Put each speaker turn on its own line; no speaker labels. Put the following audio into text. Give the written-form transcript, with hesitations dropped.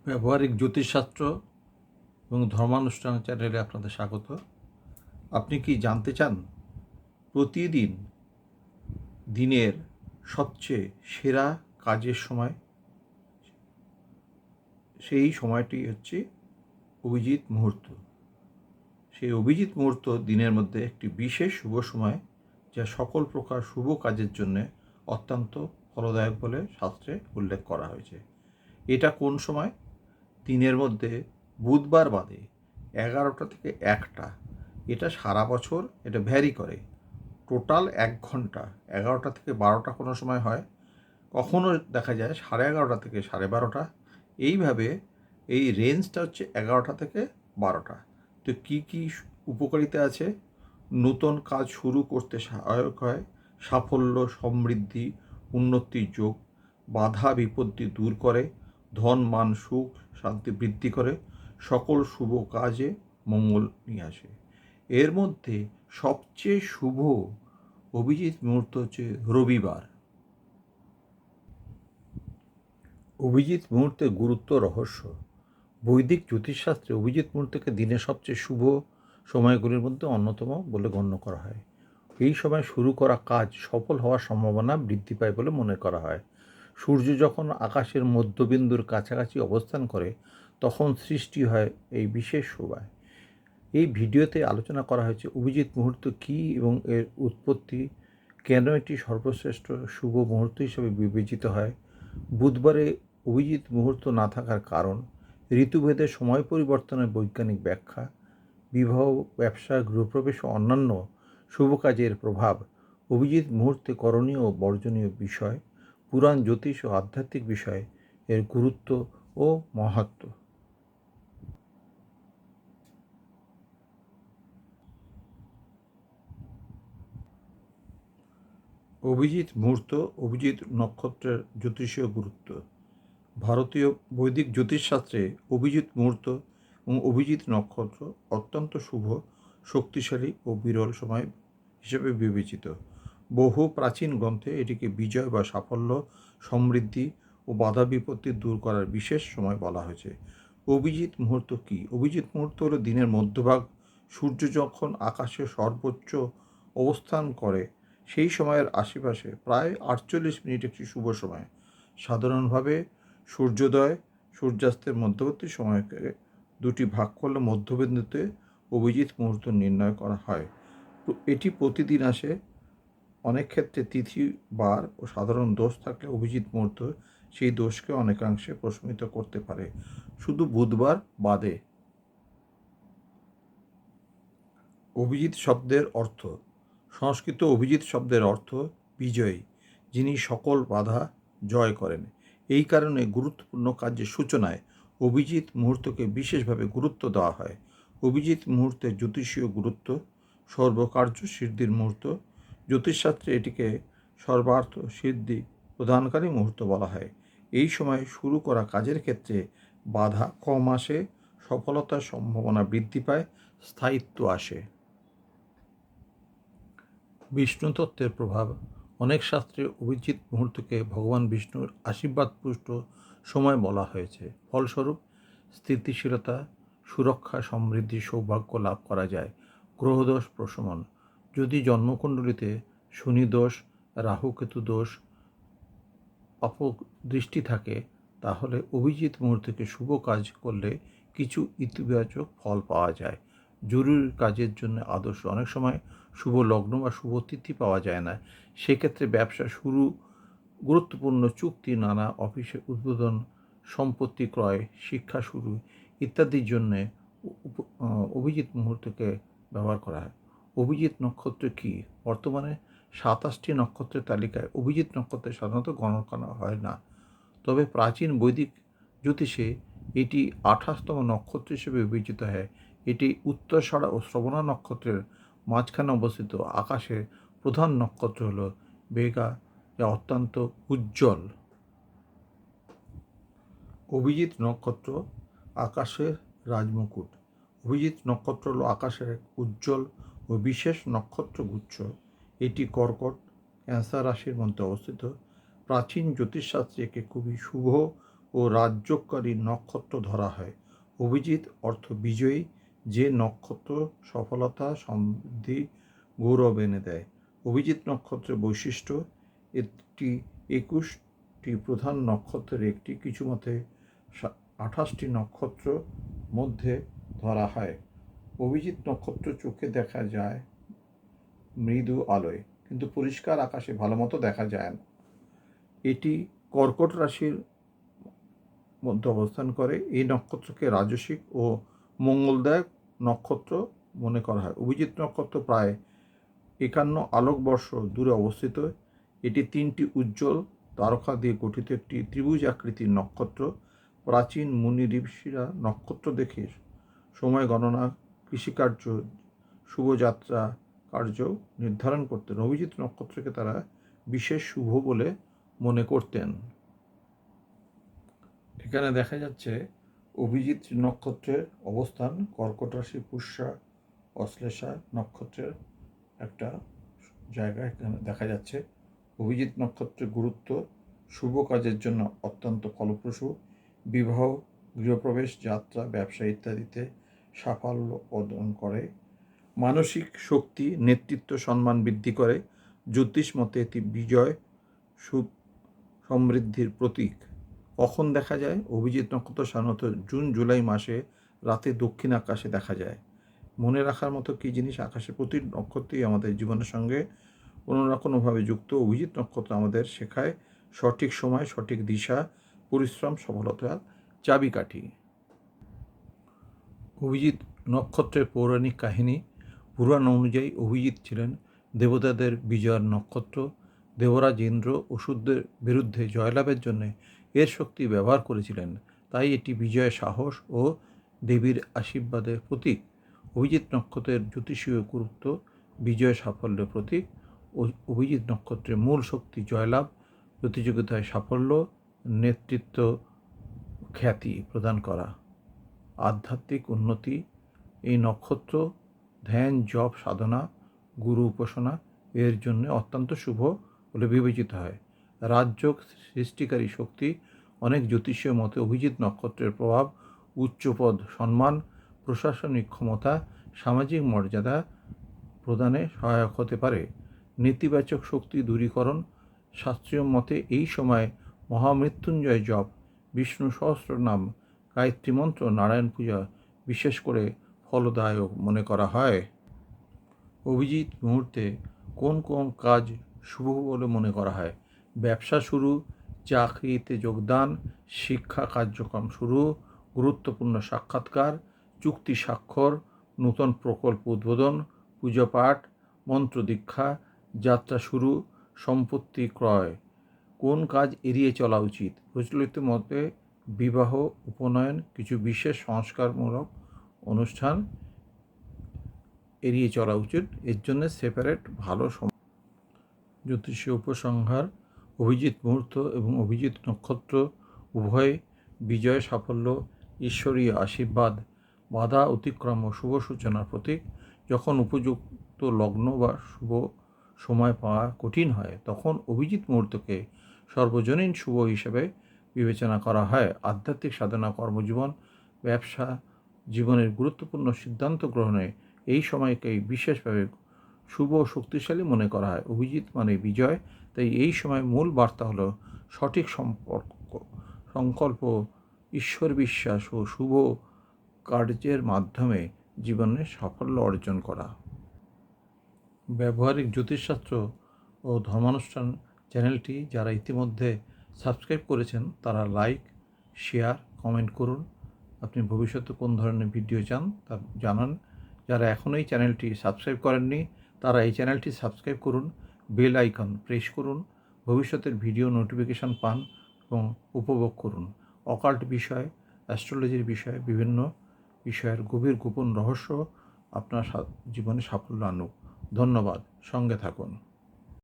ব্যবহারিক জ্যোতিষশাস্ত্র এবং ধর্মানুষ্ঠান চ্যানেলে আপনাদের স্বাগত। আপনি কি জানতে চান প্রতিদিন দিনের সবচেয়ে সেরা কাজের সময়? সেই সময়টি হচ্ছে অভিজিৎ মুহূর্ত। সেই অভিজিৎ মুহূর্ত দিনের মধ্যে একটি বিশেষ শুভ সময়, যা সকল প্রকার শুভ কাজের জন্য অত্যন্ত ফলদায়ক বলে শাস্ত্রে উল্লেখ করা হয়েছে। এটা কোন সময়? দিনের মধ্যে বুধবার বাদে 11টা থেকে 1টা। এটা সারা বছর এটা ভ্যারি করে। টোটাল 1 ঘন্টা, 11টা থেকে 12টা কোনো সময় হয়, কখনও দেখা যায় 11:30 থেকে 12:30। এইভাবে এই রেঞ্জটা হচ্ছে 11টা থেকে 12টা। তো কী কী উপকারিতা আছে? নতুন কাজ শুরু করতে সহায়ক হয়, সাফল্য, সমৃদ্ধি, উন্নতির যোগ, বাধা বিপত্তি দূর করে, ধন মান সুখ শান্তি বৃদ্ধি করে, সকল শুভ কাজে মঙ্গল নিয়ে আসে। এর মধ্যে সবচেয়ে শুভ অভিজিৎ মুহূর্ত হচ্ছে রবিবার। অভিজিৎ মুহূর্তের গুরুত্ব রহস্য। বৈদিক জ্যোতিষশাস্ত্রে অভিজিৎ মুহূর্তকে দিনের সবচেয়ে শুভ সময়গুলির মধ্যে অন্যতম বলে গণ্য করা হয়। এই সময় শুরু করা কাজ সফল হওয়ার সম্ভাবনা বৃদ্ধি পায় বলে মনে করা হয়। সূর্য যখন আকাশের মধ্যবিন্দুর কাছাকাছি অবস্থান করে, তখন সৃষ্টি হয় এই বিশেষ শোভায়। এই ভিডিওতে আলোচনা করা হয়েছে অভিজিৎ মুহূর্ত কী এবং এর উৎপত্তি, কেন এটি সর্বশ্রেষ্ঠ শুভ মুহূর্ত হিসেবে বিবেচিত হয়, বুধবারে অভিজিৎ মুহূর্ত না থাকার কারণ, ঋতুভেদে সময় পরিবর্তনের বৈজ্ঞানিক ব্যাখ্যা, বিবাহ, ব্যবসা, গৃহপ্রবেশ ও অন্যান্য শুভ কাজের প্রভাব, অভিজিৎ মুহূর্তে করণীয় ও বর্জনীয় বিষয়, পুরাণ, জ্যোতিষ ও আধ্যাত্মিক বিষয়, এর গুরুত্ব ও মাহাত্ম্য। অভিজিৎ মুহূর্ত, অভিজিৎ নক্ষত্রের জ্যোতিষীয় গুরুত্ব। ভারতীয় বৈদিক জ্যোতিষশাস্ত্রে অভিজিৎ মুহূর্ত এবং অভিজিৎ নক্ষত্র অত্যন্ত শুভ, শক্তিশালী ও বিরল সময় হিসেবে বিবেচিত। বহু প্রাচীন গ্রন্থে এটিকে বিজয় বা সাফল্য, সমৃদ্ধি ও বাধা বিপত্তি দূর করার বিশেষ সময় বলা হয়েছে। অভিজিৎ মুহূর্ত কী? অভিজিৎ মুহূর্ত হলো দিনের মধ্যভাগ, সূর্য যখন আকাশে সর্বোচ্চ অবস্থান করে সেই সময়ের আশেপাশে প্রায় 48 মিনিট একটি শুভ সময়। সাধারণভাবে সূর্যোদয় সূর্যাস্তের মধ্যবর্তী সময়কে দুটি ভাগ করলে মধ্যবিন্দুতে অভিজিৎ মুহূর্ত নির্ণয় করা হয়। এটি প্রতিদিন আসে। অনেক ক্ষেত্রে তিথি, বার ও সাধারণ দোষ থাকলে অভিজিৎ মুহূর্ত সেই দোষকে অনেকাংশে প্রশমিত করতে পারে, শুধু বুধবার বাদে। অভিজিৎ শব্দের অর্থ। সংস্কৃত অভিজিৎ শব্দের অর্থ বিজয়ী, যিনি সকল বাধা জয় করেন। এই কারণে গুরুত্বপূর্ণ কার্যের সূচনায় অভিজিৎ মুহূর্তকে বিশেষভাবে গুরুত্ব দেওয়া হয়। অভিজিৎ মুহূর্তের জ্যোতিষীয় গুরুত্ব। সর্বকার্য সিদ্ধির মুহূর্ত। জ্যোতিষশাস্ত্রে এটিকে সর্বার্থ সিদ্ধি প্রদানকারী মুহূর্ত বলা হয়। এই সময় শুরু করা কাজের ক্ষেত্রে বাধা কম আসে, সফলতার সম্ভাবনা বৃদ্ধি পায়, স্থায়িত্ব আসে। বিষ্ণু তত্ত্বের প্রভাব। অনেক শাস্ত্রে অভিজিৎ মুহূর্তকে ভগবান বিষ্ণুর আশীর্বাদপুষ্ট সময় বলা হয়েছে। ফলস্বরূপ স্থিতিশীলতা, সুরক্ষা, সমৃদ্ধি, সৌভাগ্য লাভ করা যায়। গ্রহদোষ প্রশমন। যদি জন্মকুণ্ডলিতে শনি দোষ, রাহুকেতু দোষ, অপদৃষ্টি থাকে, তাহলে অভিজিৎ মুহূর্তকে শুভ কাজ করলে কিছু ইতিবাচক ফল পাওয়া যায়। জরুরি কাজের জন্য আদর্শ। অনেক সময় শুভ লগ্ন বা শুভ তিথি পাওয়া যায় না, সেক্ষেত্রে ব্যবসা শুরু, গুরুত্বপূর্ণ চুক্তি, নানা অফিসে উদ্বোধন, সম্পত্তি ক্রয়, শিক্ষা শুরু ইত্যাদির জন্যে অভিজিৎ মুহূর্তকে ব্যবহার করা হয়। অভিজিৎ নক্ষত্র কী? বর্তমানে 27টি নক্ষত্রের তালিকায় অভিজিৎ নক্ষত্রের সাধারণত গণনা করা হয় না, তবে প্রাচীন বৈদিক জ্যোতিষে এটি 28তম নক্ষত্র হিসেবে বিবেচিত হয়। এটি উত্তরসরা ও শ্রবণা নক্ষত্রের মাঝখানে অবস্থিত। আকাশের প্রধান নক্ষত্র হল বেগা, যা অত্যন্ত উজ্জ্বল। অভিজিৎ নক্ষত্র আকাশের রাজমুকুট। অভিজিৎ নক্ষত্র হল আকাশের এক উজ্জ্বল ও বিশেষ নক্ষত্রগুচ্ছ। এটি কর্কট, ক্যান্সার রাশির মধ্যে অবস্থিত। প্রাচীন জ্যোতিষশাস্ত্রে একে খুবই শুভ ও রাজ্যকারী নক্ষত্র ধরা হয়। অভিজিৎ অর্থ বিজয়ী, যে নক্ষত্র সফলতা, সমৃদ্ধি, গৌরব এনে দেয়। অভিজিৎ নক্ষত্রের বৈশিষ্ট্য: এটি 21টি প্রধান নক্ষত্রের একটি, কিছু মতে 28টি নক্ষত্র মধ্যে ধরা হয়। অভিজিৎ নক্ষত্র চোখে দেখা যায় মৃদু আলোয়, কিন্তু পরিষ্কার আকাশে ভালো মতো দেখা যায় না। এটি কর্কট রাশির মধ্যে অবস্থান করে। এই নক্ষত্রকে রাজসিক ও মঙ্গলদায়ক নক্ষত্র মনে করা হয়। অভিজিৎ নক্ষত্র প্রায় 51 আলোকবর্ষ দূরে অবস্থিত। এটি 3টি উজ্জ্বল তারকা দিয়ে গঠিত একটি ত্রিভুজ আকৃতির নক্ষত্র। প্রাচীন মুনি ঋষিরা নক্ষত্র দেখে সময় গণনা, কৃষিকার্য, শুভযাত্রা কার্য নির্ধারণ করতেন। অভিজিৎ নক্ষত্রকে তারা বিশেষ শুভ বলে মনে করতেন। এখানে দেখা যাচ্ছে অভিজিৎ নক্ষত্রের অবস্থান কর্কট রাশি, পুষ্যা অশ্লেষা নক্ষত্রের একটা জায়গা এখানে দেখা যাচ্ছে। অভিজিৎ নক্ষত্রের গুরুত্ব: শুভ কাজের জন্য অত্যন্ত ফলপ্রসূ, বিবাহ, গৃহপ্রবেশ, যাত্রা, ব্যবসা ইত্যাদিতে সাফল্য প্রদান করে। মানসিক শক্তি, নেতৃত্ব, সম্মান বৃদ্ধি করে। জ্যোতিষ মতে এটি বিজয়, সুখ, সমৃদ্ধির প্রতীক। কখন দেখা যায়? অভিজিৎ নক্ষত্র সাধারণত জুন জুলাই মাসে রাতে দক্ষিণ আকাশে দেখা যায়। মনে রাখার মতো কী জিনিস: আকাশে প্রতি নক্ষত্রই আমাদের জীবনের সঙ্গে কোনো না কোনোভাবে যুক্ত। অভিজিৎ নক্ষত্র আমাদের শেখায় সঠিক সময়, সঠিক দিশা, পরিশ্রম সফলতার চাবিকাঠি। অভিজিৎ নক্ষত্রের পৌরাণিক কাহিনী: পুরাণ অনুযায়ী অভিজিৎ ছিলেন দেবতাদের বিজয়ের নক্ষত্র। দেবরাজ ইন্দ্র অসুরদের বিরুদ্ধে জয়লাভের জন্য এর শক্তি ব্যবহার করেছিলেন, তাই এটি বিজয়, সাহস ও দেবীর আশীর্বাদের প্রতীক। অভিজিৎ নক্ষত্রের জ্যোতিষীয় গুরুত্ব: বিজয়, সাফল্যের প্রতীক। অভিজিৎ নক্ষত্রের মূল শক্তি জয়লাভ, প্রতিযোগিতায় সাফল্য, নেতৃত্ব, খ্যাতি প্রদান করা, আধ্যাত্মিক উন্নতি। এই নক্ষত্র ধ্যান, জপ, সাধনা, গুরু উপাসনা এর জন্য অত্যন্ত শুভ বলে বিবেচিত হয়। রাজযোগ সৃষ্টিকারী শক্তি: অনেক জ্যোতিষীয় মতে অভিজিৎ নক্ষত্রের প্রভাব উচ্চপদ, সম্মান, প্রশাসনিক ক্ষমতা, সামাজিক মর্যাদা প্রদানে সহায়ক হতে পারে। নেতিবাচক শক্তি দূরীকরণ: শাস্ত্রীয় মতে এই সময় মহামৃত্যুঞ্জয় জপ, বিষ্ণু সহস্রনাম, গায়ত্রী মন্ত্র, নারায়ণ পূজা বিশেষ করে ফলদায়ক মনে করা হয়। অভিজিৎ মুহূর্তে কোন কোন কাজ শুভ বলে মনে করা হয়? ব্যবসা শুরু, চাকরিতে যোগদান, শিক্ষা কার্যক্রম শুরু, গুরুত্বপূর্ণ সাক্ষাৎকার, চুক্তি স্বাক্ষর, নূতন প্রকল্প উদ্বোধন, পূজা পাঠ, মন্ত্র দীক্ষা, যাত্রা শুরু, সম্পত্তি ক্রয়। কোন কাজ এড়িয়ে চলা উচিত? প্রচলিত মতে বিবাহ, উপনয়ন, কিছু বিশেষ সংস্কারমূলক অনুষ্ঠান এড়িয়ে চলা উচিত। এর জন্য সেপারেট ভালো সময়। জ্যোতিষীয় উপসংহার: অভিজিৎ মুহূর্ত এবং অভিজিৎ নক্ষত্র উভয় বিজয়, সাফল্য, ঈশ্বরীয় আশীর্বাদ, বাধা অতিক্রম ও শুভ সূচনার প্রতীক। যখন উপযুক্ত লগ্ন বা শুভ সময় পাওয়া কঠিন হয়, তখন অভিজিৎ মুহূর্তকে সর্বজনীন শুভ হিসেবে বিবেচনা করা হয়। আধ্যাত্মিক সাধনা, কর্মজীবন, ব্যবসা জীবনের গুরুত্বপূর্ণ সিদ্ধান্ত গ্রহণে এই সময়কেই বিশেষভাবে শুভ ও শক্তিশালী মনে করা হয়। অভিজিৎ মানে বিজয়, তাই এই সময় মূল বার্তা হলো সঠিক সংকল্প, ঈশ্বর বিশ্বাস ও শুভ কার্যের মাধ্যমে জীবনে সাফল্য অর্জন করা। ব্যবহারিক জ্যোতিষশাস্ত্র ও ধর্মানুষ্ঠান চ্যানেলটি যারা ইতিমধ্যে সাবস্ক্রাইব করেছেন তারা লাইক, শেয়ার, কমেন্ট করুন। আপনি ভবিষ্যতে কোন ধরনের ভিডিও চান তা জানান। যারা এখনও এই চ্যানেলটি সাবস্ক্রাইব করেননি তারা এই চ্যানেলটি সাবস্ক্রাইব করুন, বেল আইকন প্রেস করুন, ভবিষ্যতের ভিডিও নোটিফিকেশন পান এবং উপভোগ করুন। অকাল্ট বিষয়, অ্যাস্ট্রোলজির বিষয়ে, বিভিন্ন বিষয়ের গভীর গোপন রহস্য আপনার জীবনে সাফল্য আনুক। ধন্যবাদ, সঙ্গে থাকুন।